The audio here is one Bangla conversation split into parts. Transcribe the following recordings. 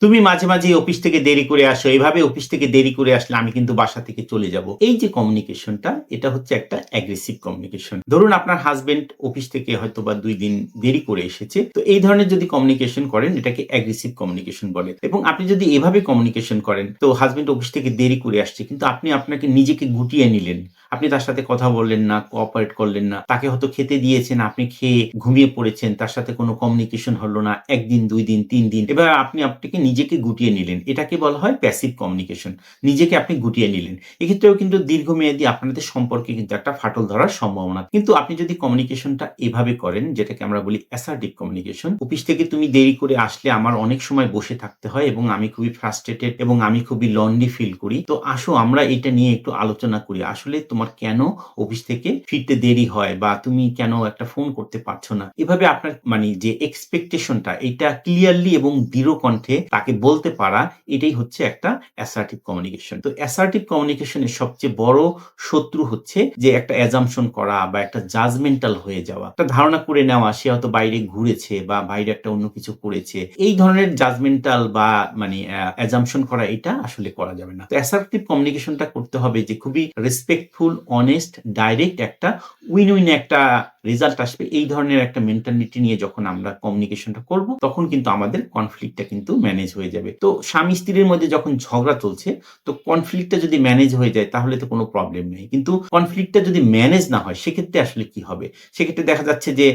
তুমি মাঝে, মাঝে অফিস থেকে দেরি করে আসো। এভাবে অফিস থেকে দেরি করে আসলে আমি কিন্তু বাসা থেকে চলে যাব। এই যে কমিউনিকেশনটা এটা হচ্ছে একটা অ্যাগ্রেসিভ কমিউনিকেশন। ধরুন আপনার হাসব্যান্ড অফিস থেকে হয়তোবা ২ দিন দেরি করে এসেছে। তো এই ধরনের যদি কমিউনিকেশন করেন এটাকে অ্যাগ্রেসিভ কমিউনিকেশন বলে। এবং আপনি যদি এভাবে কমিউনিকেশন করেন তো হাসব্যান্ড অফিস থেকে দেরি করে আসছে কিন্তু আপনি আপনাকে নিজেকে গুটিয়ে নিলেন। আপনি তার সাথে কথা বললেন না, কোঅপারেট করলেন না। তাকে হয়তো খেতে দিয়েছেন, আপনি খেয়ে ঘুমিয়ে পড়েছেন। তার সাথে কোনো কমিউনিকেশন হলো না। ১ দিন, ২ দিন, ৩ দিন। এবার আপনি আপনাকে নিজেকে গুটিয়ে নিলেন। এটাকে বলা হয় প্যাসিভ কমিউনিকেশন। নিজেকে আপনি গুটিয়ে নিলেন। এক্ষেত্রেও কিন্তু দীর্ঘমেয়াদী আপনাদের সম্পর্কে কিন্তু একটা ফাটল ধরার সম্ভাবনা। কিন্তু আপনি যদি কমিউনিকেশনটা এভাবে করেন যেটাকে আমরা বলি অ্যাসার্টিভ কমিউনিকেশন। অফিস থেকে তুমি দেরি করে আসলে আমার অনেক সময় বসে থাকতে হয় এবং আমি খুবই ফ্রাস্ট্রেটেড এবং আমি খুবই লনলি ফিল করি। তো আসো আমরা এটা নিয়ে একটু আলোচনা করি। আসলে তোমার কেন অফিস থেকে ফিরতে দেরি হয় বা তুমি কেন একটা ফোন করতে পারছো না? এভাবে আপনার মানে যে এক্সপেকটেশনটা এটা ক্লিয়ারলি এবং দৃঢ় কণ্ঠে তাকে বলতে পারা এটাই হচ্ছে একটা অ্যাসার্টিভ কমিউনিকেশন। তো অ্যাসার্টিভ কমিউনিকেশন এর সবচেয়ে বড় শত্রু হচ্ছে যে একটা অ্যাজাম্পশন করা বা একটা জাজমেন্টাল হয়ে যাওয়া। একটা ধারণা করে নেওয়া সে হয়তো বাইরে ঘুরেছে বা বাইরে একটা অন্য কিছু করেছে। এই ধরনের জাজমেন্টাল বা মানে অ্যাজাম্পশন করা এটা আসলে করা যাবে না। তো অ্যাসার্টিভ কমিউনিকেশনটা করতে হবে যে খুবই রেসপেক্টফুল, অনেস্ট, ডাইরেক্ট একটা উইন-উইন একটা রেজাল্ট আসবে। এই ধরনের একটা মেন্টালিটি নিয়ে যখন আমরা কমিউনিকেশনটা করব তখন কিন্তু আমাদের কনফ্লিক্টটা কিন্তু ম্যানেজ হয়ে যাবে। তো স্বামী-স্ত্রীর মধ্যে যখন ঝগড়া চলছে তো কনফ্লিক্টটা যদি ম্যানেজ হয়ে যায় তাহলে তো কোনো প্রবলেম নেই। কিন্তু কনফ্লিক্টটা যদি ম্যানেজ না হয় সেক্ষেত্রে আসলে কি হবে? সেক্ষেত্রে দেখা যাচ্ছে যে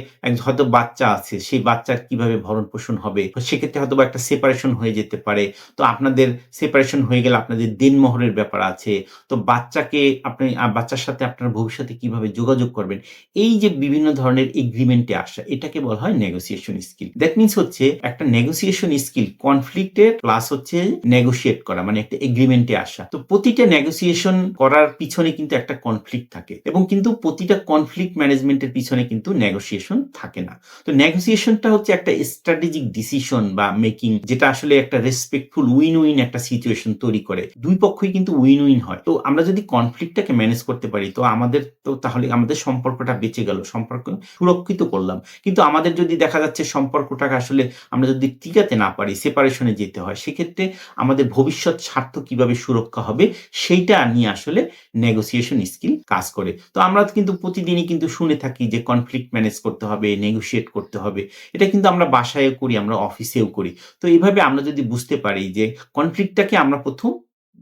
হয়তো বাচ্চা আছে, সেই বাচ্চার কিভাবে ভরণ-পোষণ হবে? তো সেক্ষেত্রে হয়তোবা একটা সেপারেশন হয়ে যেতে পারে। তো আপনাদের সেপারেশন হয়ে গেলে আপনাদের দেনমোহরের ব্যাপার আছে। তো বাচ্চাকে আপনি বাচ্চার সাথে আপনার ভবিষ্যতে কিভাবে যোগাযোগ করবেন? এই যে বিভিন্ন ধরনের এগ্রিমেন্টে আসা এটাকে বলা হয় নেগোসিয়েশন স্কিল। দ্যাট মিনস হচ্ছে একটা নেগোসিয়েশন স্কিল কনফ্লিক্ট এর প্লাস হচ্ছে নেগোশিয়েট করা মানে একটা এগ্রিমেন্টে আসা। তো প্রতিটা নেগোসিয়েশন করার পিছনে কিন্তু একটা কনফ্লিক্ট থাকে এবং কিন্তু প্রতিটা কনফ্লিক্ট ম্যানেজমেন্ট এর পিছনে কিন্তু নেগোসিয়েশন থাকে না। তো নেগোসিয়েশনটা হচ্ছে একটা স্ট্র্যাটেজিক ডিসিশন বা মেকিং যেটা আসলে একটা রেসপেক্টফুল উইন-উইন একটা সিচুয়েশন তৈরি করে। ২ পক্ষই কিন্তু উইন-উইন হয়। তো আমরা যদি কনফ্লিক্টটাকে ম্যানেজ করতে পারি তো আমাদের তো তাহলে আমাদের সম্পর্কটা বেঁচে গেল। সম্পর্ক সুরক্ষিত করলাম। কিন্তু আমাদের যদি দেখা যাচ্ছে সম্পর্কটাকে আসলে আমরা যদি টিকাতে না পারি, সেপারেশন এ যেতে হয়, সেক্ষেত্রে আমাদের ভবিষ্যৎ স্বার্থ কিভাবে সুরক্ষা হবে সেইটা নিয়ে আসলে নেগোসিয়েশন স্কিল কাজ করে। তো আমরা কিন্তু প্রতিদিনই কিন্তু শুনে থাকি যে কনফ্লিক্ট ম্যানেজ করতে হবে, নেগোশিয়েট করতে হবে। এটা কিন্তু আমরা বাসায়ও করি, আমরা অফিসেও করি। তো এভাবে আমরা যদি বুঝতে পারি যে কনফ্লিক্টটাকে আমরা ১ম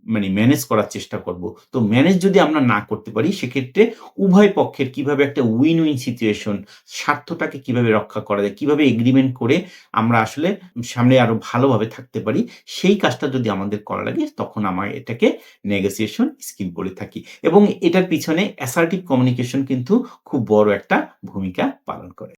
মানে ম্যানেজ করার চেষ্টা করব। তো ম্যানেজ যদি আমরা না করতে পারি সেক্ষেত্রে উভয় পক্ষের কিভাবে একটা উইন-উইন সিচুয়েশন স্বার্থটাকে কিভাবে রক্ষা করা যায়, কিভাবে এগ্রিমেন্ট করে আমরা আসলে সামনে আরো ভালোভাবে থাকতে পারি, সেই কাজটা যদি আমাদের করা লাগে তখন আমরা এটাকে নেগোসিয়েশন স্কিল বলে থাকি। এবং এটার পিছনে অ্যাসার্টিভ কমিউনিকেশন কিন্তু খুব বড় একটা ভূমিকা পালন করে।